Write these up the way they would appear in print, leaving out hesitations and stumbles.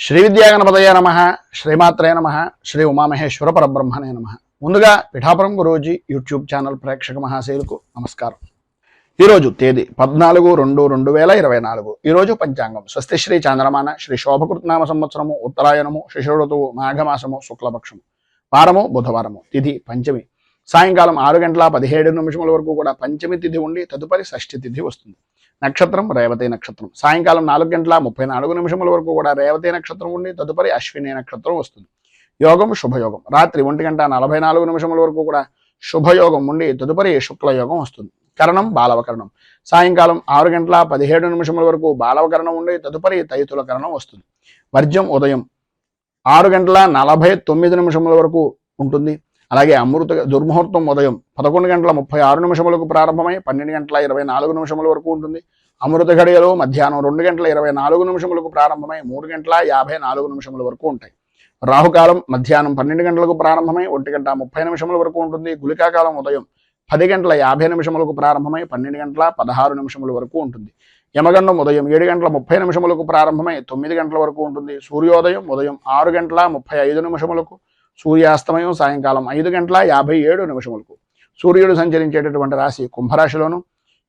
శ్రీ విద్యాగణపతయ నమ, శ్రీమాత్రే నమ, శ్రీ ఉమామహేశ్వర పరబ్రహ్మణే నమ. ముందుగా పిఠాపురం గురూజీ యూట్యూబ్ ఛానల్ ప్రేక్షక మహాశయులకు నమస్కారం. ఈరోజు తేదీ 14/2/2024. ఈరోజు పంచాంగం స్వస్తి శ్రీ చాంద్రమాన శ్రీ శోభకృత్నామ సంవత్సరము ఉత్తరాయణము శిశిర ఋతువు మాఘమాసము శుక్లపక్షము వారము బుధవారము. తిథి పంచమి. సాయంకాలం 6:17 వరకు కూడా పంచమి తిథి ఉండి తదుపరి షష్ఠి తిథి వస్తుంది. నక్షత్రం రేవతి నక్షత్రం. సాయంకాలం 4:34 వరకు కూడా రేవతి నక్షత్రం ఉండి తదుపరి అశ్విని నక్షత్రం వస్తుంది. యోగం శుభయోగం. రాత్రి 1:44 వరకు కూడా శుభయోగం ఉండి తదుపరి శుక్లయోగం వస్తుంది. కరణం బాలవకరణం. సాయంకాలం 6:17 వరకు బాలవకరణం ఉండి తదుపరి తైతుల కరణం వస్తుంది. వర్జ్యం ఉదయం 6:49 వరకు ఉంటుంది. అలాగే దుర్ముహూర్తం ఉదయం 11:36 ప్రారంభమై 12:24 వరకు ఉంటుంది. అమృత ఘడియలు మధ్యాహ్నం 2:24 ప్రారంభమై 3:54 వరకు ఉంటాయి. రాహుకాలం మధ్యాహ్నం 12 గంటలకు ప్రారంభమై 1:30 వరకు ఉంటుంది. గుళికాకాలం ఉదయం 10:50 ప్రారంభమై 12:16 వరకు ఉంటుంది. యమగండం ఉదయం 7:30 ప్రారంభమై 9 గంటల వరకు ఉంటుంది. సూర్యోదయం ఉదయం 6:35 సూర్యాస్తమయం సాయంకాలం 5:57 సూర్యుడు సంచరించేటటువంటి రాశి కుంభరాశిలోను,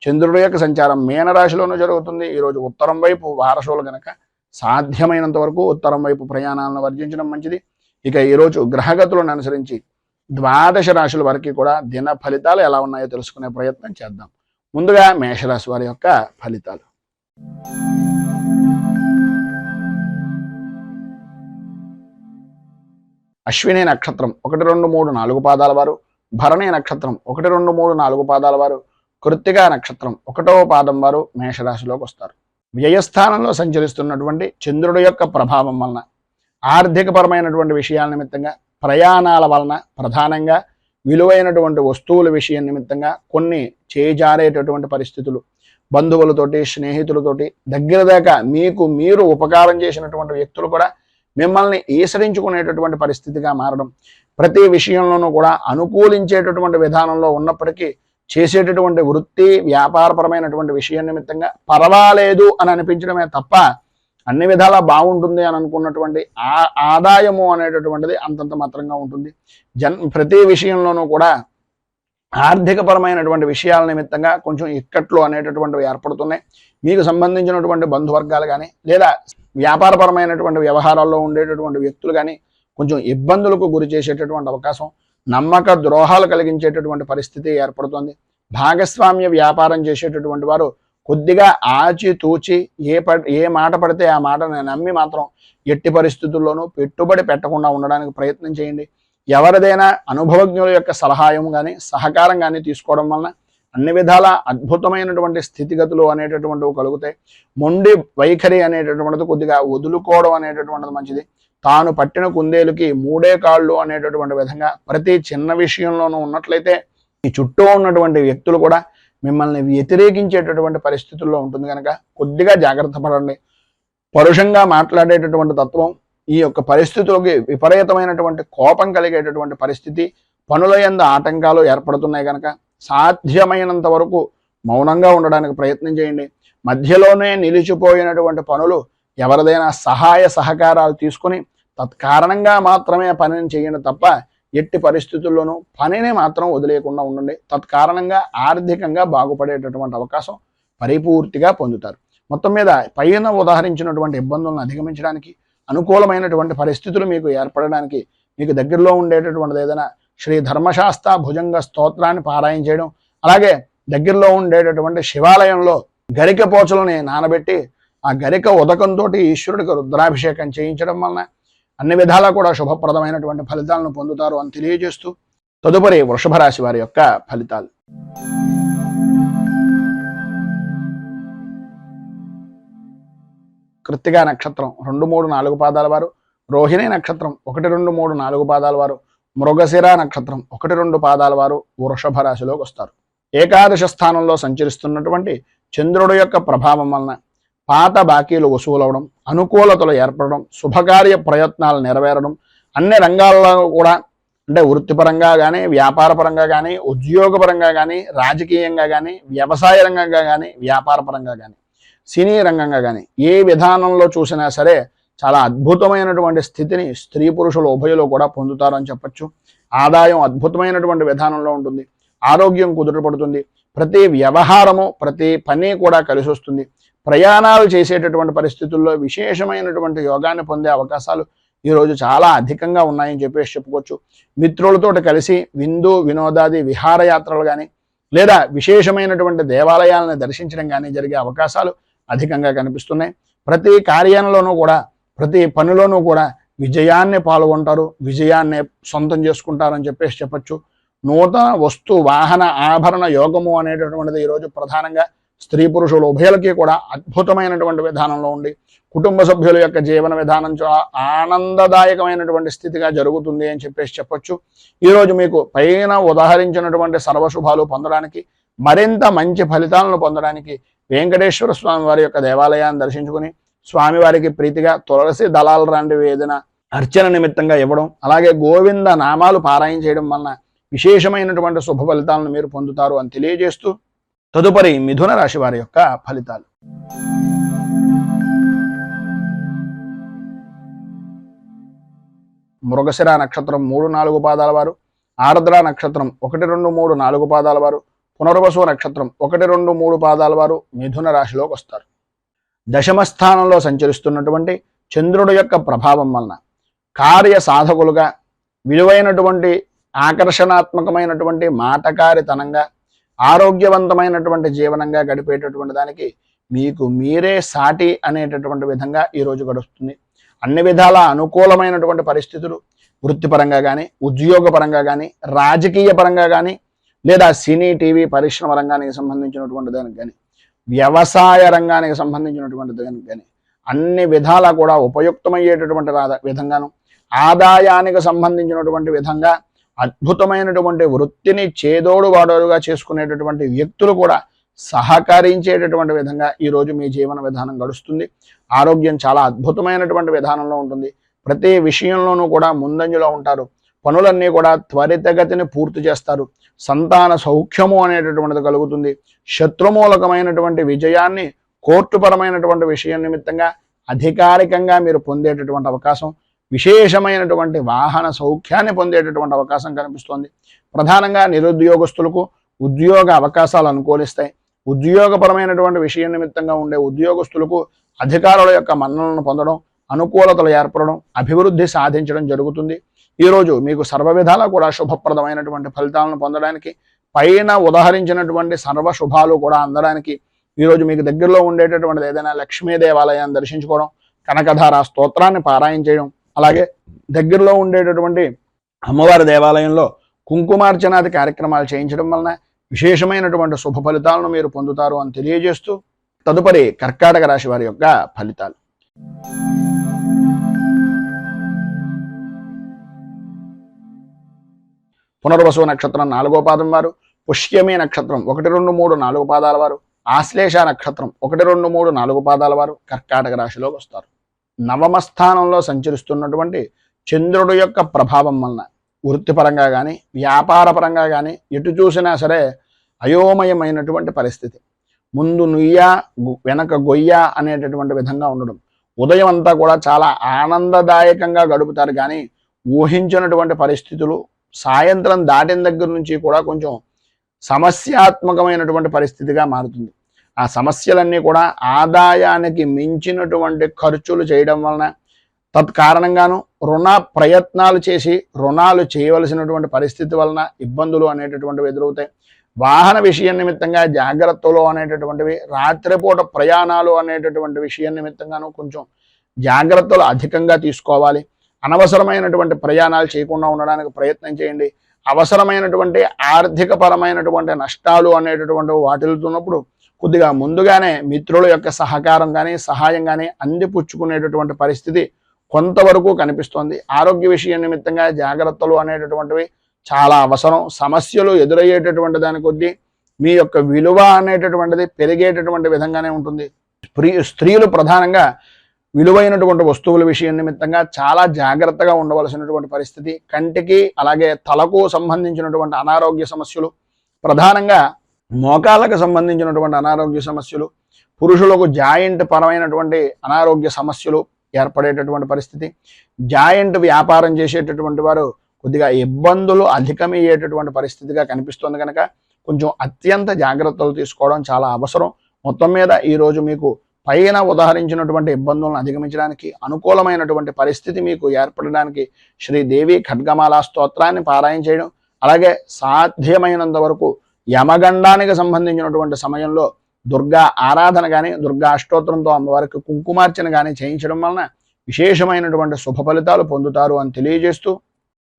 చంద్రుడి యొక్క సంచారం మీనరాశిలోనూ జరుగుతుంది. ఈరోజు ఉత్తరం వైపు వారసులు గనక సాధ్యమైనంత వరకు ఉత్తరం వైపు ప్రయాణాలను వర్జించడం మంచిది. ఇక ఈరోజు గ్రహగతులను అనుసరించి 12 రాశుల వరకు కూడా దిన ఫలితాలు ఎలా ఉన్నాయో తెలుసుకునే ప్రయత్నం చేద్దాం. ముందుగా మేషరాశి వారి యొక్క ఫలితాలు. అశ్విని నక్షత్రం 1, 2, 3, 4 పాదాల వారు, భరణి నక్షత్రం 1, 2, 3, 4 పాదాల వారు, కృత్తికా నక్షత్రం 1వ పాదం వారు మేషరాశిలోకి వస్తారు. వ్యయస్థానంలో సంచరిస్తున్నటువంటి చంద్రుడి యొక్క ప్రభావం వలన ఆర్థికపరమైనటువంటి విషయాల నిమిత్తంగా, ప్రయాణాల వలన, ప్రధానంగా విలువైనటువంటి వస్తువుల విషయం నిమిత్తంగా కొన్ని చేజారేటటువంటి పరిస్థితులు, బంధువులతోటి స్నేహితులతోటి దగ్గర దాకా మీకు మీరు ఉపకారం చేసినటువంటి వ్యక్తులు కూడా మిమ్మల్ని ఈసరించుకునేటటువంటి పరిస్థితిగా మారడం, ప్రతి విషయంలోనూ కూడా అనుకూలించేటటువంటి విధానంలో ఉన్నప్పటికీ చేసేటటువంటి వృత్తి వ్యాపారపరమైనటువంటి విషయం నిమిత్తంగా పర్వాలేదు అని అనిపించడమే తప్ప అన్ని విధాలా బాగుంటుంది అని అనుకున్నటువంటి ఆదాయము అనేటటువంటిది అంతంత మాత్రంగా ఉంటుంది. ప్రతి విషయంలోనూ కూడా ఆర్థికపరమైనటువంటి విషయాల నిమిత్తంగా కొంచెం ఇక్కట్లు అనేటటువంటివి ఏర్పడుతున్నాయి. మీకు సంబంధించినటువంటి బంధువర్గాలు కానీ లేదా వ్యాపారపరమైనటువంటి వ్యవహారాల్లో ఉండేటటువంటి వ్యక్తులు కానీ కొంచెం ఇబ్బందులకు గురి చేసేటటువంటి అవకాశం, నమ్మక ద్రోహాలు కలిగించేటటువంటి పరిస్థితి ఏర్పడుతుంది. భాగస్వామ్య వ్యాపారం చేసేటటువంటి వారు కొద్దిగా ఆచితూచి ఏ మాట పడితే ఆ మాటను నమ్మి మాత్రం ఎట్టి పరిస్థితుల్లోనూ పెట్టుబడి పెట్టకుండా ఉండడానికి ప్రయత్నం చేయండి. ఎవరిదైనా అనుభవజ్ఞుల యొక్క సలహాయం కానీ సహకారం కానీ తీసుకోవడం వలన అన్ని విధాల అద్భుతమైనటువంటి స్థితిగతులు అనేటటువంటివి కలుగుతాయి. మొండి వైఖరి అనేటటువంటిది కొద్దిగా వదులుకోవడం అనేటటువంటిది మంచిది. తాను పట్టిన కుందేలుకి 3 కాళ్ళు అనేటటువంటి విధంగా ప్రతి చిన్న విషయంలోనూ ఉన్నట్లయితే ఈ చుట్టూ ఉన్నటువంటి వ్యక్తులు కూడా మిమ్మల్ని వ్యతిరేకించేటటువంటి పరిస్థితుల్లో ఉంటుంది కనుక కొద్దిగా జాగ్రత్త పడండి. పరుషంగా మాట్లాడేటటువంటి తత్వం, ఈ యొక్క పరిస్థితులకి విపరీతమైనటువంటి కోపం కలిగేటటువంటి పరిస్థితి, పనుల యందు ఆటంకాలు ఏర్పడుతున్నాయి కనుక సాధ్యమైనంత వరకు మౌనంగా ఉండడానికి ప్రయత్నం చేయండి. మధ్యలోనే నిలిచిపోయినటువంటి పనులు ఎవరిదైనా సహాయ సహకారాలు తీసుకుని తత్కారణంగా మాత్రమే పనిని చేయండి తప్ప ఎట్టి పరిస్థితుల్లోనూ పనిని మాత్రం వదిలేయకుండా ఉండండి. తత్కారణంగా ఆర్థికంగా బాగుపడేటటువంటి అవకాశం పరిపూర్తిగా పొందుతారు. మొత్తం మీద పైన ఉదాహరించినటువంటి ఇబ్బందులను అధిగమించడానికి, అనుకూలమైనటువంటి పరిస్థితులు మీకు ఏర్పడడానికి మీకు దగ్గరలో ఉండేటటువంటిది ఏదైనా శ్రీ ధర్మశాస్త్ర భుజంగ స్తోత్రాన్ని పారాయణ చేయడం, అలాగే దగ్గరలో ఉండేటటువంటి శివాలయంలో గరిక పోచలని నానబెట్టి ఆ గరిక ఉదకంతో ఈశ్వరుడికి రుద్రాభిషేకం చేయించడం వలన అన్ని విధాలా కూడా శుభప్రదమైనటువంటి ఫలితాలను పొందుతారు అని తెలియజేస్తూ తదుపరి వృషభ రాశి వారి యొక్క ఫలితాలు. కృత్తికా నక్షత్రం 2, 3, 4 పాదాల వారు, రోహిణి నక్షత్రం 1, 2, 3, 4 పాదాల వారు, మృగశిర నక్షత్రం 1, 2 పాదాల వారు వృషభ రాశిలోకి వస్తారు. ఏకాదశ స్థానంలో సంచరిస్తున్నటువంటి చంద్రుడి యొక్క ప్రభావం వలన పాత బాకీలు వసూలవడం, అనుకూలతలు ఏర్పడడం, శుభకార్య ప్రయత్నాలు నెరవేరడం, అన్ని రంగాల్లో కూడా అంటే వృత్తిపరంగా కానీ, వ్యాపారపరంగా కానీ, ఉద్యోగపరంగా కానీ, రాజకీయంగా కానీ, వ్యవసాయ రంగంగా కానీ, వ్యాపారపరంగా కానీ, సినీ రంగంగా కానీ ఏ విధానంలో చూసినా సరే చాలా అద్భుతమైనటువంటి స్థితిని స్త్రీ పురుషులు ఉభయులు కూడా పొందుతారని చెప్పచ్చు. ఆదాయం అద్భుతమైనటువంటి విధానంలో ఉంటుంది. ఆరోగ్యం కుదుటపడుతుంది. ప్రతి వ్యవహారము ప్రతి పని కూడా కలిసి వస్తుంది. ప్రయాణాలు చేసేటటువంటి పరిస్థితుల్లో విశేషమైనటువంటి యోగాన్ని పొందే అవకాశాలు ఈరోజు చాలా అధికంగా ఉన్నాయని చెప్పేసి చెప్పుకోవచ్చు. మిత్రులతో కలిసి విందు వినోదాది విహారయాత్రలు కానీ లేదా విశేషమైనటువంటి దేవాలయాలను దర్శించడం కానీ జరిగే అవకాశాలు అధికంగా కనిపిస్తున్నాయి. ప్రతి కార్యంలోనూ కూడా ప్రతి పనిలోనూ కూడా విజయాన్ని పాల్గొంటారు, విజయాన్ని సొంతం చేసుకుంటారని చెప్పేసి చెప్పచ్చు. నూతన వస్తు వాహన ఆభరణ యోగము అనేటటువంటిది ఈరోజు ప్రధానంగా స్త్రీ పురుషులు ఉభయలకి కూడా అద్భుతమైనటువంటి విధానంలో ఉండి కుటుంబ సభ్యుల యొక్క జీవన విధానం చాలా ఆనందదాయకమైనటువంటి స్థితిగా జరుగుతుంది అని చెప్పేసి చెప్పచ్చు. ఈరోజు మీకు పైన ఉదాహరించినటువంటి సర్వశుభాలు పొందడానికి, మరింత మంచి ఫలితాలను పొందడానికి వెంకటేశ్వర స్వామి వారి యొక్క దేవాలయాన్ని దర్శించుకుని స్వామివారికి ప్రీతిగా తులసి దళాలు లాంటివి ఏదైనా అర్చన నిమిత్తంగా ఇవ్వడం, అలాగే గోవింద నామాలు పారాయణ చేయడం వలన విశేషమైనటువంటి శుభ ఫలితాలను మీరు పొందుతారు అని తెలియజేస్తూ తదుపరి మిథున రాశి వారి యొక్క ఫలితాలు. మృగశిర నక్షత్రం 3-4 పాదాల వారు, ఆర్ద్ర నక్షత్రం 1, 2, 3, 4 పాదాల వారు, పునర్వసు నక్షత్రం 1, 2, 3 పాదాల వారు మిథున రాశిలోకి వస్తారు. దశమ స్థానంలో సంచరిస్తున్నటువంటి చంద్రుడి యొక్క ప్రభావం వలన కార్య సాధకులుగా, విలువైనటువంటి ఆకర్షణాత్మకమైనటువంటి మాటకారితనంగా, ఆరోగ్యవంతమైనటువంటి జీవనంగా గడిపేటటువంటి దానికి మీకు మీరే సాటి అనేటటువంటి విధంగా ఈరోజు గడుస్తుంది. అన్ని విధాల అనుకూలమైనటువంటి పరిస్థితులు వృత్తిపరంగా కానీ, ఉద్యోగపరంగా కానీ, రాజకీయ పరంగా కానీ, లేదా సినీ టీవీ పరిశ్రమ రంగానికి సంబంధించినటువంటి దానికి కానీ, వ్యవసాయ రంగానికి సంబంధించినటువంటి దానికి కానీ అన్ని విధాలా కూడా ఉపయుక్తమయ్యేటటువంటి విధంగాను, ఆదాయానికి సంబంధించినటువంటి విధంగా అద్భుతమైనటువంటి వృత్తిని చేదోడు వాడోడుగా చేసుకునేటటువంటి వ్యక్తులు కూడా సహకరించేటటువంటి విధంగా ఈరోజు మీ జీవన విధానం గడుస్తుంది. ఆరోగ్యం చాలా అద్భుతమైనటువంటి విధానంలో ఉంటుంది. ప్రతి విషయంలోనూ కూడా ముందంజలో ఉంటారు. పనులన్నీ కూడా త్వరితగతిని పూర్తి చేస్తారు. సంతాన సౌఖ్యము అనేటటువంటిది కలుగుతుంది. శత్రుమూలకమైనటువంటి విజయాన్ని కోర్టుపరమైనటువంటి విషయం నిమిత్తంగా అధికారికంగా మీరు పొందేటటువంటి అవకాశం, విశేషమైనటువంటి వాహన సౌఖ్యాన్ని పొందేటటువంటి అవకాశం కనిపిస్తోంది. ప్రధానంగా నిరుద్యోగస్తులకు ఉద్యోగ అవకాశాలు అనుకూలిస్తాయి. ఉద్యోగపరమైనటువంటి విషయం నిమిత్తంగా ఉండే ఉద్యోగస్తులకు అధికారుల యొక్క మన్ననలను పొందడం, అనుకూలతలు ఏర్పడడం, అభివృద్ధి సాధించడం జరుగుతుంది. ఈరోజు మీకు సర్వ విధాలా కూడా శుభప్రదమైనటువంటి ఫలితాలను పొందడానికి, పైన ఉదాహరించినటువంటి సర్వ శుభాలు కూడా అందడానికి ఈరోజు మీకు దగ్గరలో ఉండేటటువంటిది ఏదైనా లక్ష్మీ దేవాలయాన్ని దర్శించుకోవడం, కనకధార స్తోత్రాన్ని పారాయణ చేయడం, అలాగే దగ్గరలో ఉండేటటువంటి అమ్మవారి దేవాలయంలో కుంకుమార్చనాది కార్యక్రమాలు చేయించడం వలన విశేషమైనటువంటి శుభ ఫలితాలను మీరు పొందుతారు అని తెలియజేస్తూ తదుపరి కర్కాటక రాశి వారి యొక్క ఫలితాలు. పునర్వసు నక్షత్రం 4వ పాదం వారు, పుష్యమి నక్షత్రం 1, 2, 3, 4 పాదాల వారు, ఆశ్లేష నక్షత్రం 1, 2, 3, 4 పాదాల వారు కర్కాటక రాశిలోకి వస్తారు. నవమ స్థానంలో సంచరిస్తున్నటువంటి చంద్రుడు యొక్క ప్రభావం వలన వృత్తిపరంగా కానీ, వ్యాపారపరంగా కానీ ఎటు చూసినా సరే అయోమయమైనటువంటి పరిస్థితి. ముందు నుయ్య వెనక గొయ్య అనేటటువంటి విధంగా ఉండడం. ఉదయం అంతా కూడా చాలా ఆనందదాయకంగా గడుపుతారు, కానీ ఊహించినటువంటి పరిస్థితులు సాయంత్రం దాటిన దగ్గర నుంచి కూడా కొంచెం సమస్యాత్మకమైనటువంటి పరిస్థితిగా మారుతుంది. ఆ సమస్యలన్నీ కూడా ఆదాయానికి మించినటువంటి ఖర్చులు చేయడం వలన, తత్కారణంగాను రుణ ప్రయత్నాలు చేసి రుణాలు చేయవలసినటువంటి పరిస్థితి వలన ఇబ్బందులు అనేటటువంటివి ఎదురవుతాయి. వాహన విషయం నిమిత్తంగా జాగ్రత్తలు అనేటటువంటివి, రాత్రిపూట ప్రయాణాలు అనేటటువంటి విషయం నిమిత్తంగాను కొంచెం జాగ్రత్తలు అధికంగా తీసుకోవాలి. అనవసరమైనటువంటి ప్రయాణాలు చేయకుండా ఉండడానికి ప్రయత్నం చేయండి. అవసరమైనటువంటి ఆర్థిక పరమైనటువంటి నష్టాలు అనేటటువంటి వాటిల్తున్నప్పుడు కొద్దిగా ముందుగానే మిత్రుల యొక్క సహకారం కానీ సహాయం కానీ అందిపుచ్చుకునేటటువంటి పరిస్థితి కొంతవరకు కనిపిస్తోంది. ఆరోగ్య విషయం నిమిత్తంగా జాగ్రత్తలు అనేటటువంటివి చాలా అవసరం. సమస్యలు ఎదురయ్యేటటువంటి దాని కొద్దీ మీ యొక్క విలువ అనేటటువంటిది పెరిగేటటువంటి విధంగానే ఉంటుంది. స్త్రీలు ప్రధానంగా విలువైనటువంటి వస్తువుల విషయం నిమిత్తంగా చాలా జాగ్రత్తగా ఉండవలసినటువంటి పరిస్థితి. కంటికి అలాగే తలకు సంబంధించినటువంటి అనారోగ్య సమస్యలు, ప్రధానంగా మోకాళ్ళకు సంబంధించినటువంటి అనారోగ్య సమస్యలు, పురుషులకు జాయింట్ పరమైనటువంటి అనారోగ్య సమస్యలు, ఏర్పడేటటువంటి పరిస్థితి. జాయింట్ వ్యాపారం చేసేటటువంటి వారు కొద్దిగా ఇబ్బందులు అధికమయ్యేటటువంటి పరిస్థితిగా కనిపిస్తుంది కనుక కొంచెం అత్యంత జాగ్రత్తలు తీసుకోవడం చాలా అవసరం. మొత్తం మీద ఈరోజు మీకు పైన ఉదాహరించినటువంటి ఇబ్బందులను అధిగమించడానికి అనుకూలమైనటువంటి పరిస్థితి మీకు ఏర్పడడానికి శ్రీదేవి ఖడ్గమాల స్తోత్రాన్ని పారాయణ చేయడం, అలాగే సాధ్యమైనంత వరకు యమగండానికి సంబంధించినటువంటి సమయంలో దుర్గా ఆరాధన కానీ దుర్గా అష్టోత్తరంతో అమ్మవారికి కుంకుమార్చన కానీ చేయించడం వలన విశేషమైనటువంటి శుభ ఫలితాలు పొందుతారు అని తెలియజేస్తూ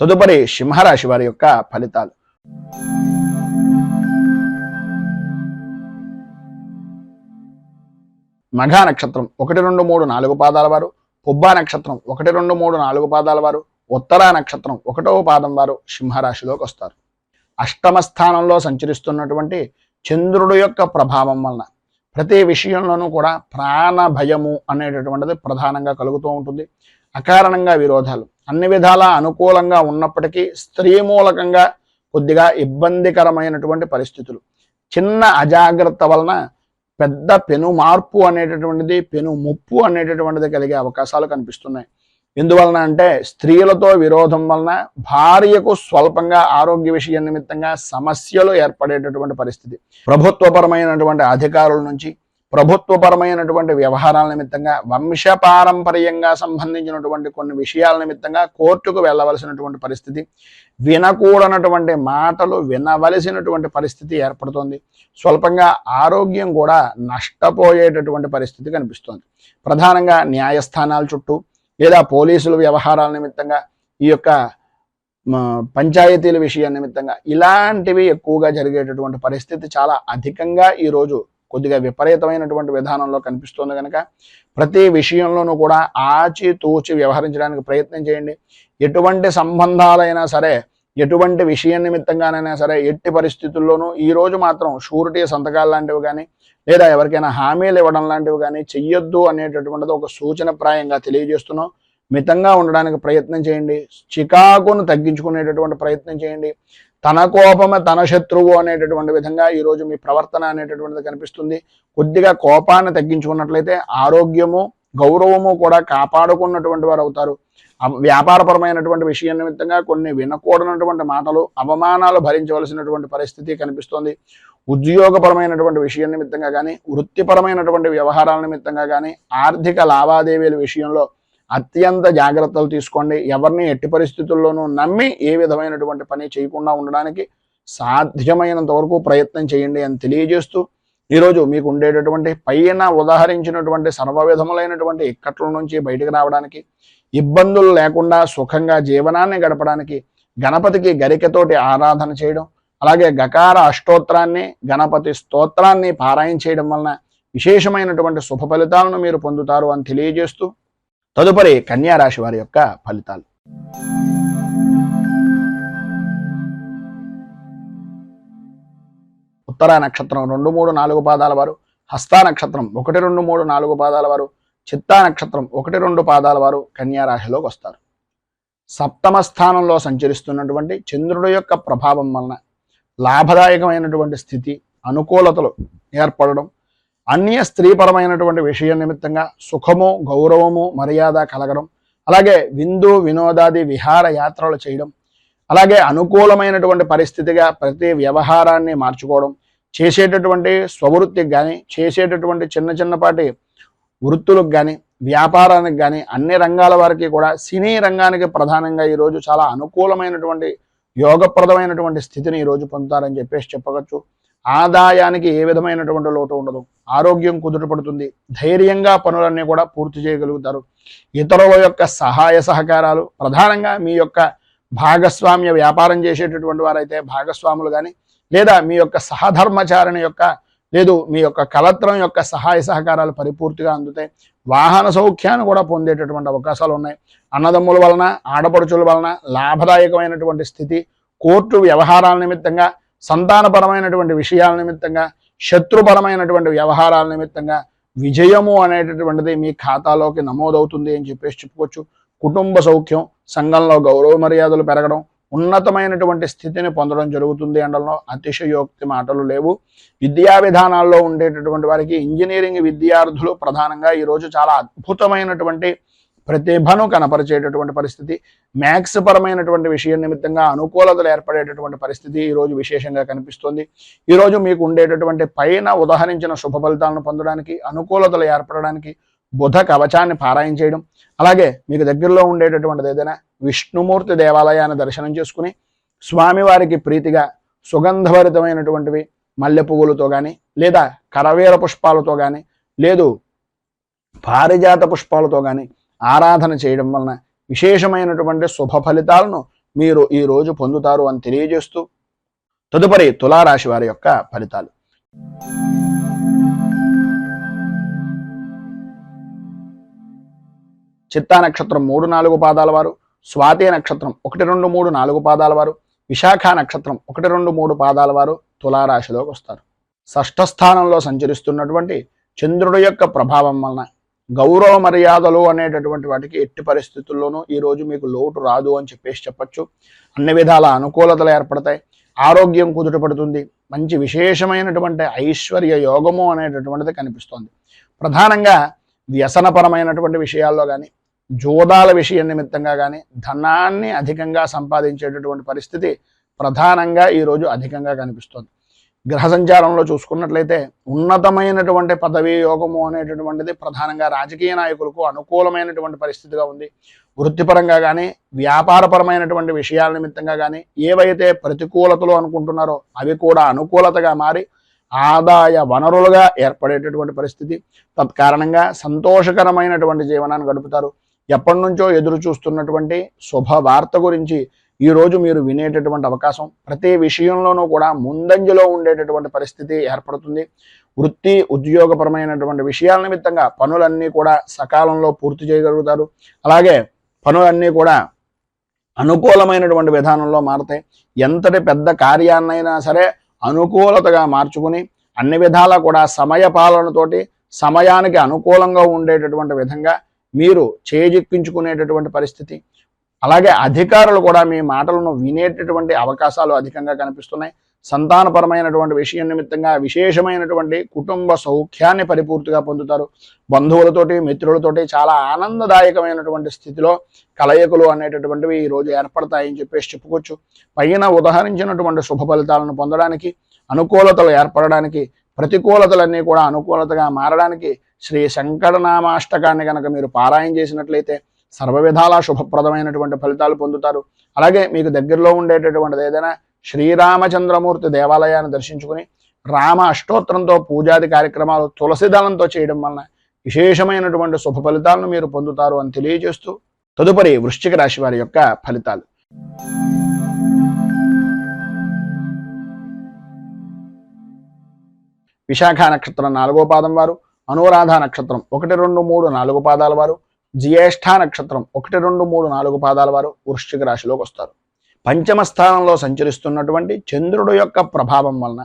తదుపరి సింహరాశి వారి యొక్క ఫలితాలు. మఘా నక్షత్రం 1, 2, 3, 4 పాదాల వారు, పుబ్బా నక్షత్రం 1, 2, 3, 4 పాదాల వారు, ఉత్తరా నక్షత్రం 1వ పాదం వారు సింహరాశిలోకి వస్తారు. అష్టమ స్థానంలో సంచరిస్తున్నటువంటి చంద్రుడు యొక్క ప్రభావం వలన ప్రతి విషయంలోనూ కూడా ప్రాణ భయము అనేటటువంటిది ప్రధానంగా కలుగుతూ ఉంటుంది. అకారణంగా విరోధాలు, అన్ని విధాలా అనుకూలంగా ఉన్నప్పటికీ స్త్రీ మూలకంగా కొద్దిగా ఇబ్బందికరమైనటువంటి పరిస్థితులు, చిన్న అజాగ్రత్త వలన పెద్ద పెను మార్పు అనేటటువంటిది, పెను ముప్పు అనేటటువంటిది కలిగే అవకాశాలు కనిపిస్తున్నాయి. ఎందువలన అంటే స్త్రీలతో విరోధం వలన భార్యకు స్వల్పంగా ఆరోగ్య విషయం నిమిత్తంగా సమస్యలు ఏర్పడేటటువంటి పరిస్థితి, ప్రభుత్వపరమైనటువంటి అధికారుల నుంచి ప్రభుత్వపరమైనటువంటి వ్యవహారాల నిమిత్తంగా వంశపారంపర్యంగా సంబంధించినటువంటి కొన్ని విషయాల నిమిత్తంగా కోర్టుకు వెళ్ళవలసినటువంటి పరిస్థితి, వినకూడనటువంటి మాటలు వినవలసినటువంటి పరిస్థితి ఏర్పడుతోంది. స్వల్పంగా ఆరోగ్యం కూడా నష్టపోయేటటువంటి పరిస్థితి కనిపిస్తోంది. ప్రధానంగా న్యాయస్థానాల చుట్టూ లేదా పోలీసుల వ్యవహారాల నిమిత్తంగా, ఈ యొక్క పంచాయతీల విషయం నిమిత్తంగా ఇలాంటివి ఎక్కువగా జరిగేటటువంటి పరిస్థితి చాలా అధికంగా ఈరోజు కొద్దిగా విపరీతమైనటువంటి విధానంలో కనిపిస్తుంది కనుక ప్రతి విషయంలోనూ కూడా ఆచితూచి వ్యవహరించడానికి ప్రయత్నం చేయండి. ఎటువంటి సంబంధాలైనా సరే, ఎటువంటి విషయం నిమిత్తంగానైనా సరే, ఎట్టి పరిస్థితుల్లోనూ ఈరోజు మాత్రం షూరిటీ సంతకాలు లాంటివి కానీ లేదా ఎవరికైనా హామీలు ఇవ్వడం లాంటివి కానీ చెయ్యొద్దు అనేటటువంటిది ఒక సూచనప్రాయంగా తెలియజేస్తున్నాం. మితంగా ఉండడానికి ప్రయత్నం చేయండి. చికాకును తగ్గించుకునేటటువంటి ప్రయత్నం చేయండి. తన కోపమే తన శత్రువు అనేటటువంటి విధంగా ఈరోజు మీ ప్రవర్తన అనేటటువంటిది కనిపిస్తుంది. కొద్దిగా కోపాన్ని తగ్గించుకున్నట్లయితే ఆరోగ్యము గౌరవము కూడా కాపాడుకున్నటువంటి వారు అవుతారు. వ్యాపారపరమైనటువంటి విషయం నిమిత్తంగా కొన్ని వినకూడనటువంటి మాటలు, అవమానాలు భరించవలసినటువంటి పరిస్థితి కనిపిస్తుంది. ఉద్యోగపరమైనటువంటి విషయం నిమిత్తంగా కానీ, వృత్తిపరమైనటువంటి వ్యవహారాల నిమిత్తంగా కానీ, ఆర్థిక లావాదేవీల విషయంలో అత్యంత జాగ్రత్తలు తీసుకోండి. ఎవరిని ఎట్టి పరిస్థితుల్లోనూ నమ్మి ఏ విధమైనటువంటి పని చేయకుండా ఉండడానికి సాధ్యమైనంత వరకు ప్రయత్నం చేయండి అని తెలియజేస్తూ ఈరోజు మీకు ఉండేటటువంటి పైన ఉదాహరించినటువంటి సర్వ విధములైనటువంటి ఇక్కట్ల నుంచి బయటకు రావడానికి, ఇబ్బందులు లేకుండా సుఖంగా జీవనాన్ని గడపడానికి గణపతికి గరికతోటి ఆరాధన చేయడం, అలాగే గకార అష్టోత్తరాన్ని గణపతి స్తోత్రాన్ని పారాయణ చేయడం వలన విశేషమైనటువంటి శుభ ఫలితాలను మీరు పొందుతారు అని తెలియజేస్తూ తదుపరి కన్యా రాశి వారి యొక్క ఫలితాలు. ఉత్తరా నక్షత్రం 2, 3, 4 పాదాల వారు, హస్తా నక్షత్రం 1, 2, 3, 4 పాదాల వారు, చిత్తా నక్షత్రం 1, 2 పాదాల వారు కన్యా రాశిలోకి వస్తారు. సప్తమ స్థానంలో సంచరిస్తున్నటువంటి చంద్రుడి యొక్క ప్రభావం వలన లాభదాయకమైనటువంటి స్థితి, అనుకూలతలు ఏర్పడడం, అన్య స్త్రీపరమైనటువంటి విషయం నిమిత్తంగా సుఖము గౌరవము మర్యాద కలగడం, అలాగే విందు వినోదాది విహార యాత్రలు చేయడం, అలాగే అనుకూలమైనటువంటి పరిస్థితిగా ప్రతి వ్యవహారాన్ని మార్చుకోవడం, చేసేటటువంటి స్వవృత్తికి కానీ చేసేటటువంటి చిన్నపాటి వృత్తులకు కానీ వ్యాపారానికి కానీ అన్ని రంగాల వారికి కూడా సినీ రంగానికి ప్రధానంగా ఈరోజు చాలా అనుకూలమైనటువంటి యోగప్రదమైనటువంటి స్థితిని ఈరోజు పొందుతారని చెప్పవచ్చు. ఆదాయానికి ఏ విధమైనటువంటి లోటు ఉండదు. ఆరోగ్యం కుదుటపడుతుంది. ధైర్యంగా పనులన్నీ కూడా పూర్తి చేయగలుగుతారు. ఇతరుల యొక్క సహాయ సహకారాలు, ప్రధానంగా మీ యొక్క భాగస్వామ్య వ్యాపారం చేసేటటువంటి వారైతే భాగస్వాములు కానీ లేదా మీ యొక్క సహధర్మచారిణి యొక్క లేదు మీ యొక్క కలత్రం యొక్క సహాయ సహకారాలు పరిపూర్తిగా అందుతాయి. వాహన సౌఖ్యాన్ని కూడా పొందేటటువంటి అవకాశాలు ఉన్నాయి. అన్నదమ్ముల వలన ఆడపడుచుల వలన లాభదాయకమైనటువంటి స్థితి, కోర్టు వ్యవహారాల నిమిత్తంగా, సంతానపరమైనటువంటి విషయాల నిమిత్తంగా, శత్రుపరమైనటువంటి వ్యవహారాల నిమిత్తంగా విజయము అనేటటువంటిది మీ ఖాతాలోకి నమోదవుతుంది అని చెప్పుకోవచ్చు. కుటుంబ సౌఖ్యం, సంఘంలో గౌరవ మర్యాదలు పెరగడం, ఉన్నతమైనటువంటి స్థితిని పొందడం జరుగుతుంది అనడంలో అతిశయోక్తి మాటలు లేవు. విద్యా విధానాల్లో ఉండేటటువంటి వారికి ఇంజనీరింగ్ విద్యార్థులు ప్రధానంగా ఈరోజు చాలా అద్భుతమైనటువంటి ప్రతిభను కనపరిచేటటువంటి పరిస్థితి, మ్యాథ్స్ పరమైనటువంటి విషయం నిమిత్తంగా అనుకూలతలు ఏర్పడేటటువంటి పరిస్థితి ఈరోజు విశేషంగా కనిపిస్తుంది. ఈరోజు మీకు ఉండేటటువంటి పైన ఉదహరించిన శుభ ఫలితాలను పొందడానికి, అనుకూలతలు ఏర్పడడానికి బుధ కవచాన్ని పారాయణ చేయడం, అలాగే మీకు దగ్గరలో ఉండేటటువంటిది ఏదైనా విష్ణుమూర్తి దేవాలయాన్ని దర్శనం చేసుకుని స్వామివారికి ప్రీతిగా సుగంధభరితమైనటువంటివి మల్లె పువ్వులతో కానీ, లేదా కరవేర పుష్పాలతో కానీ, లేదు పారిజాత పుష్పాలతో కానీ ఆరాధన చేయడం వలన విశేషమైనటువంటి శుభ ఫలితాలను మీరు ఈరోజు పొందుతారు అని తెలియజేస్తూ, తదుపరి తులారాశి వారి యొక్క ఫలితాలు. చిత్తా నక్షత్రం 3-4 పాదాల వారు, స్వాతి నక్షత్రం 1, 2, 3, 4 పాదాల వారు, విశాఖ నక్షత్రం 1, 2, 3 పాదాల వారు తులారాశిలోకి వస్తారు. షష్ఠ స్థానంలో సంచరిస్తున్నటువంటి చంద్రుడి యొక్క ప్రభావం వలన గౌరవ మర్యాదలు అనేటటువంటి వాటికి ఎట్టి పరిస్థితుల్లోనూ ఈరోజు మీకు లోటు రాదు అని చెప్పచ్చు. అన్ని విధాల అనుకూలతలు ఏర్పడతాయి, ఆరోగ్యం కుదుటపడుతుంది, మంచి విశేషమైనటువంటి ఐశ్వర్య యోగము అనేటటువంటిది కనిపిస్తోంది. ప్రధానంగా వ్యసనపరమైనటువంటి విషయాల్లో కానీ, జోదాల విషయం నిమిత్తంగా కానీ ధనాన్ని అధికంగా సంపాదించేటటువంటి పరిస్థితి ప్రధానంగా ఈరోజు అధికంగా కనిపిస్తోంది. గ్రహ సంచారంలో చూసుకున్నట్లయితే ఉన్నతమైనటువంటి పదవీ యోగము అనేటటువంటిది ప్రధానంగా రాజకీయ నాయకులకు అనుకూలమైనటువంటి పరిస్థితిగా ఉంది. వృత్తిపరంగా కానీ, వ్యాపారపరమైనటువంటి విషయాల నిమిత్తంగా కానీ ఏవైతే ప్రతికూలతలు అనుకుంటున్నారో అవి కూడా అనుకూలతగా మారి ఆదాయ వనరులుగా ఏర్పడేటటువంటి పరిస్థితి. తత్కారణంగా సంతోషకరమైనటువంటి జీవనాన్ని గడుపుతారు. ఎప్పటి నుంచో ఎదురు చూస్తున్నటువంటి శుభవార్త గురించి ఈరోజు మీరు వినేటటువంటి అవకాశం, ప్రతి విషయంలోనూ కూడా ముందంజలో ఉండేటటువంటి పరిస్థితి ఏర్పడుతుంది. వృత్తి ఉద్యోగపరమైనటువంటి విషయాల నిమిత్తంగా పనులన్నీ కూడా సకాలంలో పూర్తి చేయగలుగుతారు. అలాగే పనులన్నీ కూడా అనుకూలమైనటువంటి విధానంలో మారతాయి. ఎంతటి పెద్ద కార్యాన్నైనా సరే అనుకూలతగా మార్చుకుని అన్ని విధాలా కూడా సమయ పాలనతోటి సమయానికి అనుకూలంగా ఉండేటటువంటి విధంగా మీరు చేజిక్కించుకునేటటువంటి పరిస్థితి. అలాగే అధికారులు కూడా మీ మాటలను వినేటటువంటి అవకాశాలు అధికంగా కనిపిస్తున్నాయి. సంతానపరమైనటువంటి విషయం నిమిత్తంగా విశేషమైనటువంటి కుటుంబ సౌఖ్యాన్ని పరిపూర్తిగా పొందుతారు. బంధువులతోటి, మిత్రులతోటి చాలా ఆనందదాయకమైనటువంటి స్థితిలో కలయికలు అనేటటువంటివి ఈరోజు ఏర్పడతాయని చెప్పుకోవచ్చు. పైన ఉదహరించినటువంటి శుభ ఫలితాలను పొందడానికి, అనుకూలతలు ఏర్పడడానికి, ప్రతికూలతలన్నీ కూడా అనుకూలతగా మారడానికి శ్రీ శంకరనామాష్టకాన్ని కనుక మీరు పారాయణ చేసినట్లయితే సర్వ విధాలా శుభప్రదమైనటువంటి ఫలితాలు పొందుతారు. అలాగే మీకు దగ్గరలో ఉండేటటువంటిది ఏదైనా శ్రీరామచంద్రమూర్తి దేవాలయాన్ని దర్శించుకుని రామ అష్టోత్తరంతో పూజాది కార్యక్రమాలు తులసి దళంతో చేయడం వలన విశేషమైనటువంటి శుభ ఫలితాలను మీరు పొందుతారు అని తెలియజేస్తూ, తదుపరి వృశ్చిక రాశి వారి యొక్క ఫలితాలు. విశాఖ నక్షత్రం 4వ పాదం వారు, అనురాధ నక్షత్రం 1, 2, 3, 4 పాదాల వారు, జ్యేష్ఠ నక్షత్రం 1, 2, 3, 4 పాదాల వారు వృశ్చిక రాశిలోకి వస్తారు. పంచమ స్థానంలో సంచరిస్తున్నటువంటి చంద్రుడు యొక్క ప్రభావం వలన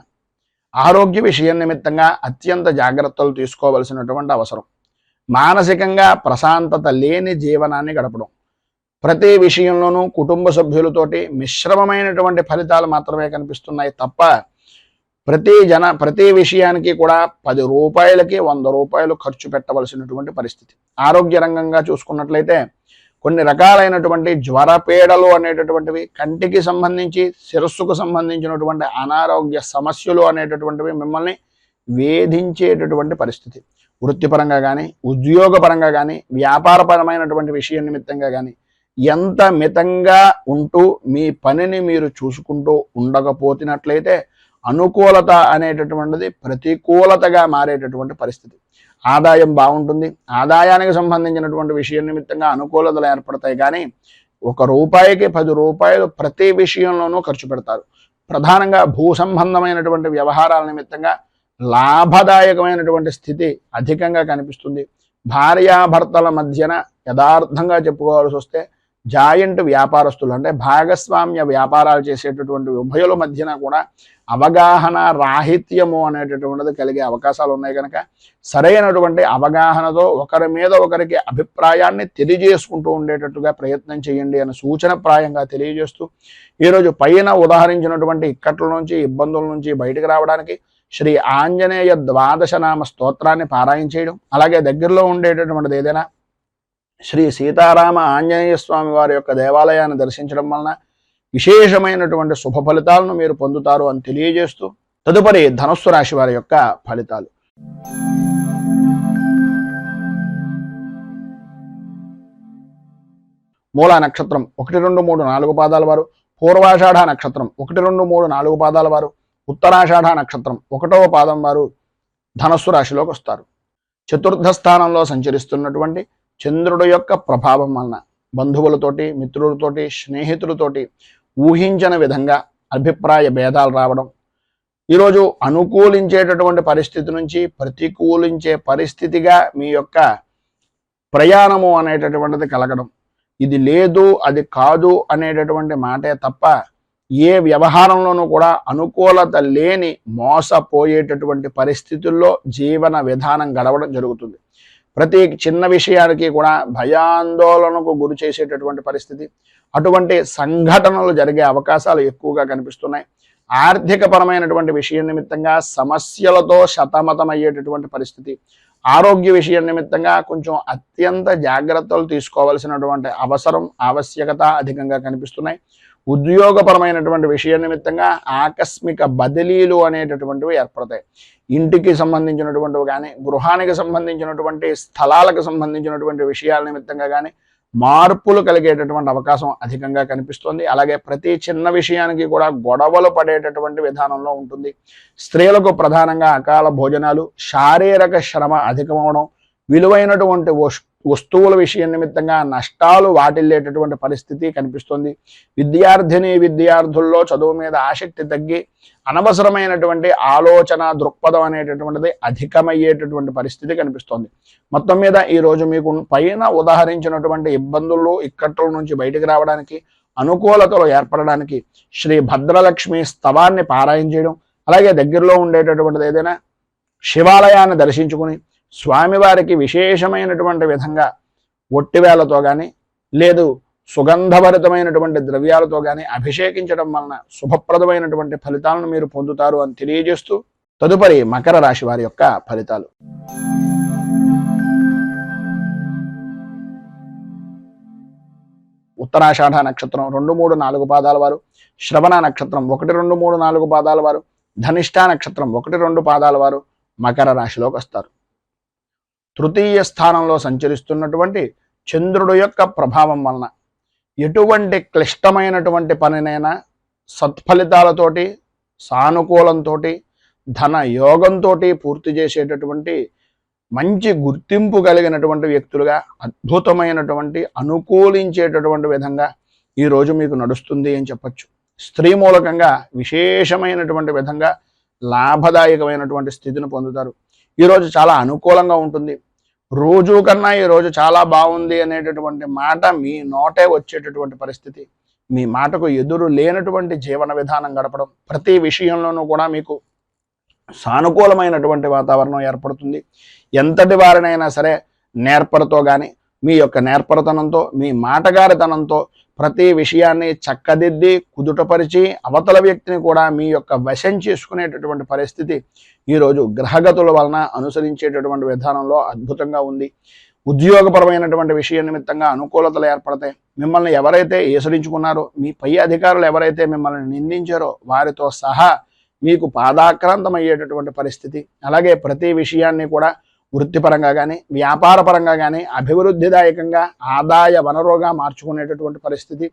ఆరోగ్య విషయం నిమిత్తంగా అత్యంత జాగ్రత్తలు తీసుకోవలసినటువంటి అవసరం. మానసికంగా ప్రశాంతత లేని జీవనాన్ని గడపడం, ప్రతి విషయంలోనూ కుటుంబ సభ్యులతోటి మిశ్రమమైనటువంటి ఫలితాలు మాత్రమే కనిపిస్తున్నాయి తప్ప ప్రతి విషయానికి కూడా 10 రూపాయలకి 100 రూపాయలు ఖర్చు పెట్టవలసినటువంటి పరిస్థితి. ఆరోగ్య రంగంగా చూసుకున్నట్లయితే కొన్ని రకాలైనటువంటి జ్వరపీడలు అనేటటువంటివి, కంటికి సంబంధించి శిరస్సుకు సంబంధించినటువంటి అనారోగ్య సమస్యలు అనేటటువంటివి మిమ్మల్ని వేధించేటటువంటి పరిస్థితి. వృత్తిపరంగా కానీ, ఉద్యోగపరంగా కానీ, వ్యాపారపరమైనటువంటి విషయం నిమిత్తంగా కానీ ఎంత మితంగా ఉంటూ మీ పనిని మీరు చూసుకుంటూ ఉండకపోతున్నట్లయితే అనుకూలత అనేటటువంటిది ప్రతికూలతగా మారేటటువంటి పరిస్థితి. ఆదాయం బాగుంటుంది, ఆదాయానికి సంబంధించినటువంటి విషయం నిమిత్తంగా అనుకూలతలు ఏర్పడతాయి. కానీ 1 రూపాయికి 10 రూపాయలు ప్రతి విషయంలోనూ ఖర్చు పెడతారు. ప్రధానంగా భూ సంబంధమైనటువంటి వ్యవహారాల నిమిత్తంగా లాభదాయకమైనటువంటి స్థితి అధికంగా కనిపిస్తుంది. భార్యాభర్తల మధ్యన యథార్థంగా చెప్పుకోవాల్సి వస్తే జాయింట్ వ్యాపారస్తులు అంటే భాగస్వామ్య వ్యాపారాలు చేసేటటువంటి ఉభయుల మధ్యన కూడా అవగాహన రాహిత్యము అనేటటువంటిది కలిగే అవకాశాలు ఉన్నాయి. కనుక సరైనటువంటి అవగాహనతో ఒకరి మీద ఒకరికి అభిప్రాయాన్ని తెలియజేసుకుంటూ ఉండేటట్టుగా ప్రయత్నం చేయండి అని సూచనప్రాయంగా తెలియజేస్తూ, ఈరోజు పైన ఉదాహరించినటువంటి ఇక్కట్ల నుంచి, ఇబ్బందుల నుంచి బయటకు రావడానికి శ్రీ ఆంజనేయ 12 నామ స్తోత్రాన్ని పారాయణ చేయడం, అలాగే దగ్గరలో ఉండేటటువంటిది ఏదైనా శ్రీ సీతారామ ఆంజనేయ స్వామి వారి యొక్క దేవాలయాన్ని దర్శించడం వలన విశేషమైనటువంటి శుభ ఫలితాలను మీరు పొందుతారు అని తెలియజేస్తూ తదుపరి ధనుస్సు రాశి వారి యొక్క ఫలితాలు. మూలా నక్షత్రం 1, 2, 3, 4 పాదాల వారు, పూర్వాషాఢ నక్షత్రం 1, 2, 3, 4 పాదాల వారు, ఉత్తరాషాఢ నక్షత్రం 1వ పాదం వారు ధనస్సు రాశిలోకి వస్తారు. చతుర్థ స్థానంలో సంచరిస్తున్నటువంటి చంద్రుడు యొక్క ప్రభావం వలన బంధువులతోటి, మిత్రులతోటి, స్నేహితులతోటి ఊహించిన విధంగా అభిప్రాయ భేదాలు రావడం, ఈరోజు అనుకూలించేటటువంటి పరిస్థితి నుంచి ప్రతికూలించే పరిస్థితిగా మీ యొక్క ప్రయాణము అనేటటువంటిది కలగడం, ఇది లేదు అది కాదు అనేటటువంటి మాటే తప్ప ఏ వ్యవహారంలోనూ కూడా అనుకూలత లేని మోసపోయేటటువంటి పరిస్థితుల్లో జీవన విధానం గడవడం జరుగుతుంది. ప్రతి చిన్న విషయానికి కూడా భయాందోళనకు గురి చేసేటటువంటి పరిస్థితి, అటువంటి సంఘటనలు జరిగే అవకాశాలు ఎక్కువగా కనిపిస్తున్నాయి. ఆర్థికపరమైనటువంటి విషయం నిమిత్తంగా సమస్యలతో సతమతమయ్యేటటువంటి పరిస్థితి, ఆరోగ్య విషయం నిమిత్తంగా కొంచెం అత్యంత జాగ్రత్తలు తీసుకోవాల్సినటువంటి అవసరం, ఆవశ్యకత అధికంగా కనిపిస్తున్నాయి. ఉద్యోగపరమైనటువంటి విషయం నిమిత్తంగా ఆకస్మిక బదిలీలు అనేటటువంటివి ఏర్పడతాయి. ఇంటికి సంబంధించినటువంటివి కానీ, గృహానికి సంబంధించినటువంటి స్థలాలకు సంబంధించినటువంటి విషయాల నిమిత్తంగా కానీ మార్పులు కలిగేటటువంటి అవకాశం అధికంగా కనిపిస్తుంది. అలాగే ప్రతి చిన్న విషయానికి కూడా గొడవలు పడేటటువంటి విధానంలో ఉంటుంది. స్త్రీలకు ప్రధానంగా అకాల భోజనాలు, శారీరక శ్రమ అధికమవడం, విలువైనటువంటి వస్తువుల విషయం నిమిత్తంగా నష్టాలు వాటిల్లేటటువంటి పరిస్థితి కనిపిస్తుంది. విద్యార్థుల్లో చదువు మీద ఆసక్తి తగ్గి అనవసరమైనటువంటి ఆలోచన దృక్పథం అనేటటువంటిది అధికమయ్యేటటువంటి పరిస్థితి కనిపిస్తోంది. మొత్తం మీద ఈరోజు మీకు పైన ఉదాహరించినటువంటి ఇబ్బందులు, ఇక్కట్ల నుంచి బయటికి రావడానికి, అనుకూలతలు ఏర్పడడానికి శ్రీ భద్రలక్ష్మి స్తవాన్ని పారాయణ చేయడం, అలాగే దగ్గరలో ఉండేటటువంటిది ఏదైనా శివాలయాన్ని దర్శించుకుని స్వామివారికి విశేషమైనటువంటి విధంగా ఒట్టివేలతో కానీ లేదు సుగంధభరితమైనటువంటి ద్రవ్యాలతో కానీ అభిషేకించడం వలన శుభప్రదమైనటువంటి ఫలితాలను మీరు పొందుతారు అని తెలియజేస్తూ తదుపరి మకర రాశి వారి యొక్క ఫలితాలు. ఉత్తరాషాఢ నక్షత్రం 2, 3, 4 పాదాల వారు, శ్రవణ నక్షత్రం 1, 2, 3, 4 పాదాల వారు, ధనిష్ఠా నక్షత్రం 1, 2 పాదాల వారు మకర రాశిలోకి వస్తారు. తృతీయ స్థానంలో సంచరిస్తున్నటువంటి చంద్రుడు యొక్క ప్రభావం వలన ఎటువంటి క్లిష్టమైనటువంటి పనినైనా సత్ఫలితాలతోటి, సానుకూలంతో, ధన యోగంతో పూర్తి చేసేటటువంటి మంచి గుర్తింపు కలిగినటువంటి వ్యక్తులుగా అద్భుతమైనటువంటి అనుకూలించేటటువంటి విధంగా ఈరోజు మీకు నడుస్తుంది అని చెప్పచ్చు. స్త్రీ మూలకంగా విశేషమైనటువంటి విధంగా లాభదాయకమైనటువంటి స్థితిని పొందుతారు. ఈరోజు చాలా అనుకూలంగా ఉంటుంది. రోజు కన్నా ఈరోజు చాలా బాగుంది అనేటటువంటి మాట మీ నోటే వచ్చేటటువంటి పరిస్థితి, మీ మాటకు ఎదురు లేనటువంటి జీవన విధానం గడపడం, ప్రతి విషయంలోనూ కూడా మీకు సానుకూలమైనటువంటి వాతావరణం ఏర్పడుతుంది. ఎంతటి వారినైనా సరే నేర్పరతో కానీ, మీ యొక్క నేర్పరతనంతో, మీ మాటగారితనంతో ప్రతి విషయాన్ని చక్కదిద్ది కుదుటపరిచి అవతల వ్యక్తిని కూడా మీ యొక్క వశం చేసుకునేటటువంటి పరిస్థితి ఈరోజు గ్రహగతుల వలన అనుసరించేటటువంటి విధానంలో అద్భుతంగా ఉంది. ఉద్యోగపరమైనటువంటి విషయం నిమిత్తంగా అనుకూలతలు ఏర్పడతాయి. మిమ్మల్ని ఎవరైతే ఏసరించుకున్నారో, మీ పై అధికారులు ఎవరైతే మిమ్మల్ని నిందించారో వారితో సహా మీకు పాదాక్రాంతమయ్యేటటువంటి పరిస్థితి. అలాగే ప్రతి విషయాన్ని కూడా వృత్తిపరంగా కానీ, వ్యాపారపరంగా కానీ అభివృద్ధిదాయకంగా ఆదాయ వనరుగా మార్చుకునేటటువంటి పరిస్థితి.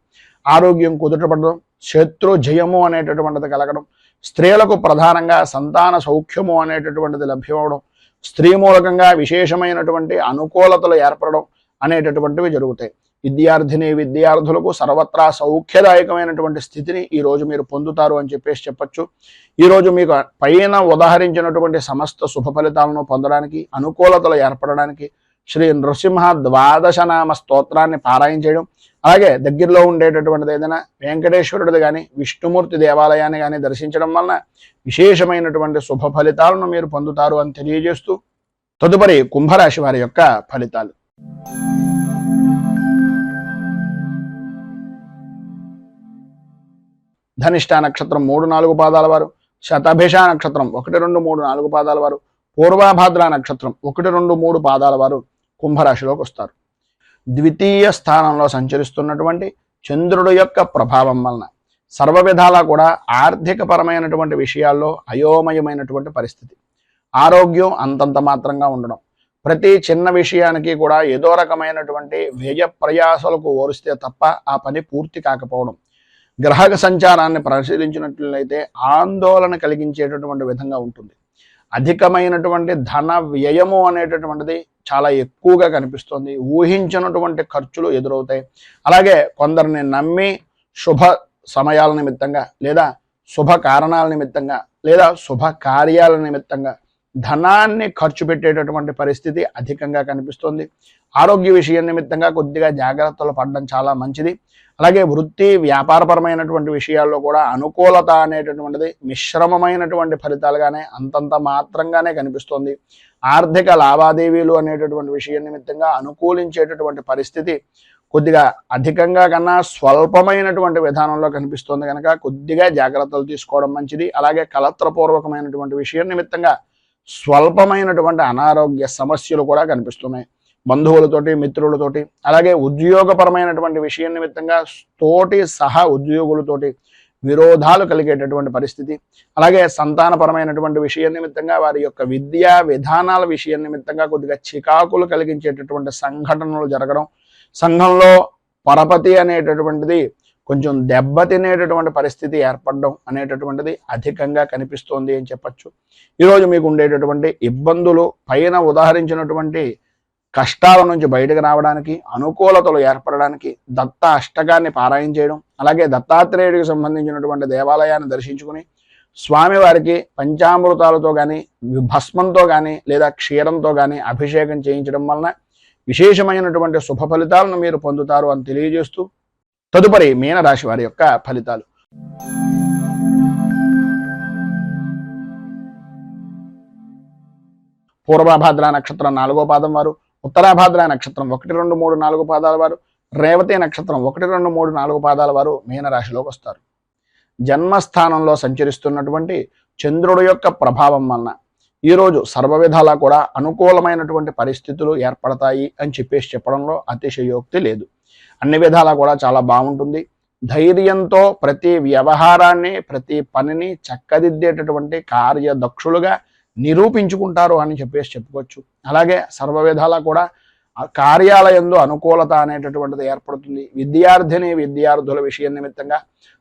ఆరోగ్యం కుదుటపడడం, శత్రు జయము అనేటటువంటిది కలగడం, స్త్రీలకు ప్రధానంగా సంతాన సౌఖ్యము అనేటటువంటిది లభ్యమవడం, స్త్రీ మూలకంగా విశేషమైనటువంటి అనుకూలతలు ఏర్పడడం అనేటటువంటివి జరుగుతాయి. విద్యార్థులకు సర్వత్రా సౌఖ్యదాయకమైనటువంటి స్థితిని ఈరోజు మీరు పొందుతారు అని చెప్పచ్చు. ఈరోజు మీకు పైన ఉదాహరించినటువంటి సమస్త శుభ ఫలితాలను పొందడానికి, అనుకూలతలు ఏర్పడడానికి శ్రీ నృసింహ 12 నామ స్తోత్రాన్ని పారాయణ చేయడం, అలాగే దగ్గరలో ఉండేటటువంటిది ఏదైనా వెంకటేశ్వరుడిది కానీ, విష్ణుమూర్తి దేవాలయాన్ని కానీ దర్శించడం వలన విశేషమైనటువంటి శుభ ఫలితాలను మీరు పొందుతారు అని తెలియజేస్తూ తదుపరి కుంభరాశి వారి యొక్క ఫలితాలు. ధనిష్ఠా నక్షత్రం 3, 4 పాదాల వారు, శతభిష నక్షత్రం 1, 2, 3, 4 పాదాల వారు, పూర్వభాద్ర నక్షత్రం 1, 2, 3 పాదాల వారు కుంభరాశిలోకి వస్తారు. ద్వితీయ స్థానంలో సంచరిస్తున్నటువంటి చంద్రుడు యొక్క ప్రభావం వలన సర్వ విధాలా కూడా ఆర్థికపరమైనటువంటి విషయాల్లో అయోమయమైనటువంటి పరిస్థితి. ఆరోగ్యం అంతంత మాత్రంగా ఉండడం, ప్రతి చిన్న విషయానికి కూడా ఏదో రకమైనటువంటి వ్యయ ప్రయాసాలకు ఓరిస్తే తప్ప ఆ పని పూర్తి కాకపోవడం, గ్రహ సంచారాన్ని పరిశీలించినట్లయితే ఆందోళన కలిగించేటటువంటి విధంగా ఉంటుంది. అధికమైనటువంటి ధన వ్యయము అనేటటువంటిది చాలా ఎక్కువగా కనిపిస్తుంది. ఊహించినటువంటి ఖర్చులు ఎదురవుతాయి. అలాగే కొందరిని నమ్మి శుభ సమయాల నిమిత్తంగా లేదా శుభ కారణాల నిమిత్తంగా లేదా శుభ కార్యాల నిమిత్తంగా ధనాన్ని ఖర్చు పెట్టేటటువంటి పరిస్థితి అధికంగా కనిపిస్తుంది. ఆరోగ్య విషయం నిమిత్తంగా కొద్దిగా జాగ్రత్తలు పడడం చాలా మంచిది. అలాగే వృత్తి వ్యాపారపరమైనటువంటి విషయాల్లో కూడా అనుకూలత అనేటటువంటిది మిశ్రమమైనటువంటి ఫలితాలుగానే అంతంత మాత్రంగానే కనిపిస్తుంది. ఆర్థిక లావాదేవీలు అనేటటువంటి విషయం నిమిత్తంగా అనుకూలించేటటువంటి పరిస్థితి కొద్దిగా అధికంగా కన్నా స్వల్పమైనటువంటి విధానంలో కనిపిస్తుంది కనుక కొద్దిగా జాగ్రత్తలు తీసుకోవడం మంచిది. అలాగే కలత్రపూర్వకమైనటువంటి విషయం నిమిత్తంగా స్వల్పమైనటువంటి అనారోగ్య సమస్యలు కూడా కనిపిస్తున్నాయి. బంధువులతోటి, మిత్రులతోటి, అలాగే ఉద్యోగపరమైనటువంటి విషయం నిమిత్తంగా తోటి సహా ఉద్యోగులతోటి విరోధాలు కలిగేటటువంటి పరిస్థితి. అలాగే సంతానపరమైనటువంటి విషయం నిమిత్తంగా వారి యొక్క విద్యా విధానాల విషయం నిమిత్తంగా కొద్దిగా చికాకులు కలిగించేటటువంటి సంఘటనలు జరగడం, సంఘంలో పరపతి అనేటటువంటిది కొంచెం దెబ్బతినేటటువంటి పరిస్థితి ఏర్పడడం అనేటటువంటిది అధికంగా కనిపిస్తోంది అని చెప్పచ్చు. ఈరోజు మీకు ఉండేటటువంటి ఇబ్బందులు పైన ఉదాహరించినటువంటి కష్టాల నుంచి బయటకు రావడానికి, అనుకూలతలు ఏర్పడడానికి దత్త అష్టకాన్ని పారాయణ చేయడం, అలాగే దత్తాత్రేయుడికి సంబంధించినటువంటి దేవాలయాన్ని దర్శించుకుని స్వామివారికి పంచామృతాలతో కానీ భస్మంతో కానీ లేదా క్షీరంతో కానీ అభిషేకం చేయించడం వలన విశేషమైనటువంటి శుభ ఫలితాలను మీరు పొందుతారు అని తెలియజేస్తూ తదుపరి మీనరాశి వారి యొక్క ఫలితాలు. పూర్వభాద్ర నక్షత్రం 4వ పాదం వారు, ఉత్తరాభాద్ర నక్షత్రం 1, 2, 3, 4 పాదాల వారు, రేవతి నక్షత్రం 1, 2, 3, 4 పాదాల వారు మీనరాశిలోకి వస్తారు. జన్మస్థానంలో సంచరిస్తున్నటువంటి చంద్రుడు యొక్క ప్రభావం వలన ఈరోజు సర్వవిధాలా కూడా అనుకూలమైనటువంటి పరిస్థితులు ఏర్పడతాయి అని చెప్పడంలో అతిశయోక్తి లేదు. అన్ని విధాలా కూడా చాలా బాగుంటుంది. ధైర్యంతో ప్రతి వ్యవహారాన్ని, ప్రతి పనిని చక్కదిద్దేటటువంటి కార్యదక్షులుగా నిరూపించుకుంటారు అని చెప్పుకోవచ్చు. అలాగే సర్వ విధాలా కూడా కార్యాలయంలో అనుకూలత అనేటటువంటిది ఏర్పడుతుంది. విద్యార్థిని విద్యార్థుల విషయం నిమిత్తంగా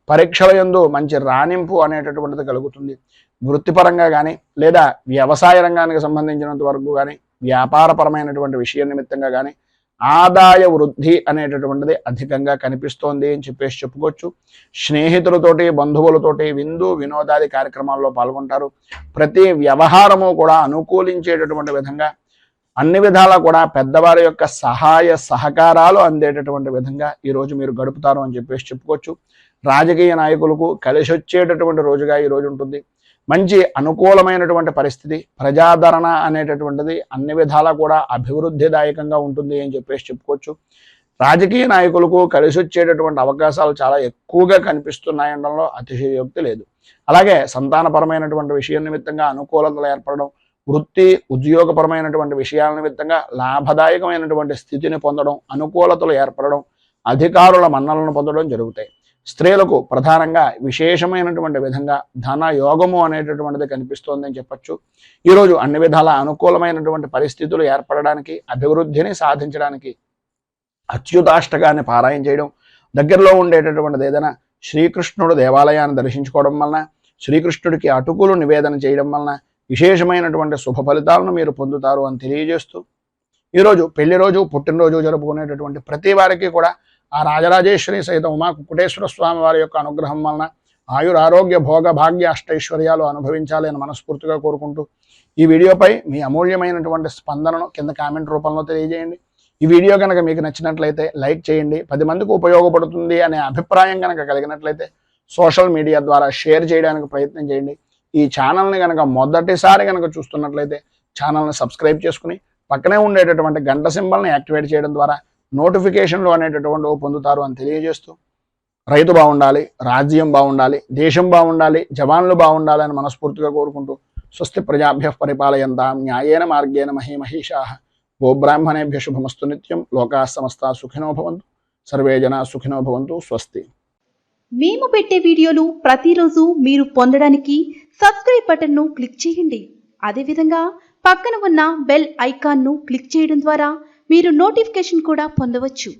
పరీక్షల యందు మంచి రాణింపు అనేటటువంటిది కలుగుతుంది. వృత్తిపరంగా కానీ లేదా వ్యవసాయ రంగానికి సంబంధించినంత వరకు కానీ వ్యాపారపరమైనటువంటి విషయం నిమిత్తంగా కానీ ఆదాయ వృద్ధి అనేటటువంటిది అధికంగా కనిపిస్తోంది అని చెప్పుకోవచ్చు. స్నేహితులతోటి, బంధువులతోటి విందు వినోదాది కార్యక్రమాల్లో పాల్గొంటారు. ప్రతి వ్యవహారము కూడా అనుకూలించేటటువంటి విధంగా అన్ని విధాలా కూడా పెద్దవారి యొక్క సహాయ సహకారాలు అందేటటువంటి విధంగా ఈరోజు మీరు గడుపుతారు అని చెప్పుకోవచ్చు. రాజకీయ నాయకులకు కలిసి వచ్చేటటువంటి రోజుగా ఈరోజు ఉంటుంది. మంచి అనుకూలమైనటువంటి పరిస్థితి, ప్రజాదరణ అనేటటువంటిది అన్ని విధాలా కూడా అభివృద్ధిదాయకంగా ఉంటుంది అని చెప్పుకోవచ్చు. రాజకీయ నాయకులకు కలిసి వచ్చేటటువంటి అవకాశాలు చాలా ఎక్కువగా కనిపిస్తున్నాయనడంలో అతిశయోక్తి లేదు. అలాగే సంతానపరమైనటువంటి విషయం నిమిత్తంగా అనుకూలతలు ఏర్పడడం, వృత్తి ఉద్యోగపరమైనటువంటి విషయాల నిమిత్తంగా లాభదాయకమైనటువంటి స్థితిని పొందడం, అనుకూలతలు ఏర్పడడం, అధికారుల మన్నలను పొందడం జరుగుతాయి. స్త్రీలకు ప్రధానంగా విశేషమైనటువంటి విధంగా ధన యోగము అనేటటువంటిది కనిపిస్తోందని చెప్పచ్చు. ఈరోజు అన్ని విధాల అనుకూలమైనటువంటి పరిస్థితులు ఏర్పడడానికి, అభివృద్ధిని సాధించడానికి అచ్యుతాష్టకాన్ని పారాయణ చేయడం, దగ్గరలో ఉండేటటువంటిది ఏదైనా శ్రీకృష్ణుడు దేవాలయాన్ని దర్శించుకోవడం వలన, శ్రీకృష్ణుడికి అటుకులు నివేదన చేయడం వలన విశేషమైనటువంటి శుభ ఫలితాలను మీరు పొందుతారు అని తెలియజేస్తూ ఈరోజు పెళ్లి రోజు, పుట్టినరోజు జరుపుకునేటటువంటి ప్రతి వారికి కూడా ఆ రాజరాజేశ్వరి సహిత ఉమా కుకుటేశ్వర స్వామి వారి యొక్క అనుగ్రహం వలన ఆయురారోగ్య భోగ భాగ్య అష్టైశ్వర్యాలు అనుభవించాలి అని మనస్ఫూర్తిగా కోరుకుంటూ ఈ వీడియోపై మీ అమూల్యమైనటువంటి స్పందనను కింద కామెంట్ రూపంలో తెలియజేయండి. ఈ వీడియో కనుక మీకు నచ్చినట్లయితే లైక్ చేయండి. 10 మందికి ఉపయోగపడుతుంది అనే అభిప్రాయం కనుక కలిగినట్లయితే సోషల్ మీడియా ద్వారా షేర్ చేయడానికి ప్రయత్నం చేయండి. ఈ ఛానల్ని కనుక మొదటిసారి కనుక చూస్తున్నట్లయితే ఛానల్ని సబ్స్క్రైబ్ చేసుకుని పక్కనే ఉండేటటువంటి గంట సింబల్ని యాక్టివేట్ చేయడం ద్వారా నోటిఫికేషన్లు అనేటటువంటి పొందుతారు అని తెలియజేస్తూ రైతు బాగుండాలి, రాజ్యం బాగుండాలి, దేశం బాగుండాలి, జవాన్లు బాగుండాలి అని మనస్ఫూర్తిగా కోరుకుంటూ స్వస్తి ప్రజాభ్యః పరిపాలయంతాం న్యాయేన మార్గేణ మహీమహీషాః గోబ్రాహ్మణేభ్య శుభమస్తు నిత్యం. లోకా సమస్తా సుఖినో భవంతు. సర్వే జనా సుఖినో భవంతు. స్వస్తి. మేము పెట్టే వీడియోలు ప్రతిరోజు మీరు పొందడానికి సబ్స్క్రైబ్ బటన్ను క్లిక్ చేయండి. అదేవిధంగా పక్కన ఉన్న బెల్ ఐకాన్ను క్లిక్ చేయడం ద్వారా మీరు నోటిఫికేషన్ కూడా పొందవచ్చు.